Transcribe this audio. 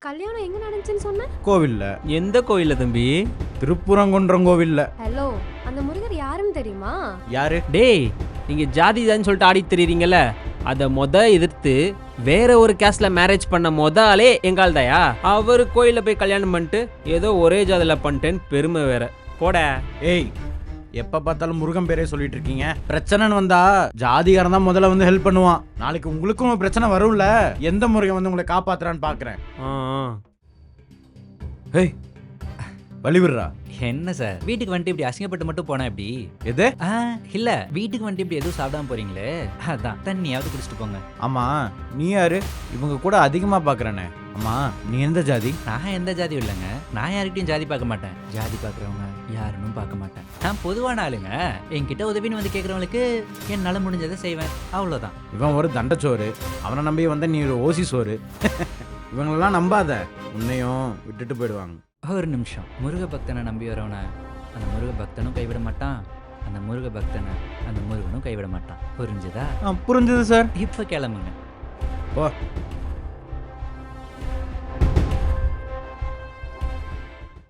கல்யாணம் எங்க நடந்துச்சுன்னு சொன்ன? கோவில்ல. எந்த கோயில்ல தம்பி? திருப்புறங்குன்றம் கோவில்ல. ஹலோ, அந்த முருகர் யாருன்னு தெரியுமா? யாரு? டேய், நீங்க ஜாதி தான் சொல்லிட்டு ஆடி தெரியுறீங்கல்ல, அதை எதிர்த்து வேற ஒரு கேஸ்ட்ல மேரேஜ் பண்ண ஆளே எங்கால்தாயா. அவரு கோயில்ல போய் கல்யாணம் பண்ணிட்டு ஏதோ ஒரே ஜாதியில பண்ணிட்டேன்னு பெருமை வேற. போட. ஏய், எப்ப பார்த்தாலும் முருகன் பேரே சொல்லிட்டு இருக்கீங்க. பிரச்சனைன்னு வந்தா ஜாதிகாரன் தான் முதல்ல வந்து ஹெல்ப் பண்ணுவான். நாளைக்கு உங்களுக்கும் பிரச்சனை வரும்ல, எந்த முருகன் வந்து உங்களை காப்பாத்துறான்னு பாக்குறேன். ஆ, ஆ. ஏய், வழிவிடுறா. என்ன சார் வீட்டுக்கு வந்துட்டு இப்படி அசிங்கப்பட்டு மட்டும் போனா எப்படி? எது? இல்ல வீட்டுக்கு வந்துட்டு இப்படி எதுவும் சாப்பிடாம போறீங்களே, அதான் தண்ணியாவது குடிச்சிட்டு போங்க. ஆமா, நீ யாரு? இவங்க கூட அதிகமா பாக்குறேனே. ஆமா, நீ எந்த ஜாதி? நான் எந்த ஜாதியும் இல்லைங்க. நான் யார்கிட்டயும் ஜாதி பார்க்க மாட்டேன். ஜாதி பார்க்குறவங்க யாருன்னு பார்க்க மாட்டேன். நான் பொதுவான ஆளுங்க. என்கிட்ட உதவின்னு வந்து கேட்குறவங்களுக்கு என்னால் முடிஞ்சதை செய்வேன், அவ்வளோதான். இவன் ஒரு தண்டச்சோறு, அவனை நம்பி வந்த நீ ஒரு ஓசி சோறு. இவங்களெல்லாம் நம்பாத, உன்னையும் விட்டுட்டு போயிடுவாங்க. ஒரு நிமிஷம். முருக பக்தனை நம்பி வரவனை அந்த முருக பக்தனும் கைவிட மாட்டான், அந்த முருக பக்தனை அந்த முருகனும் கைவிட மாட்டான். புரிஞ்சுதா? புரிஞ்சுது சார். இப்போ கிளம்புங்க. போ.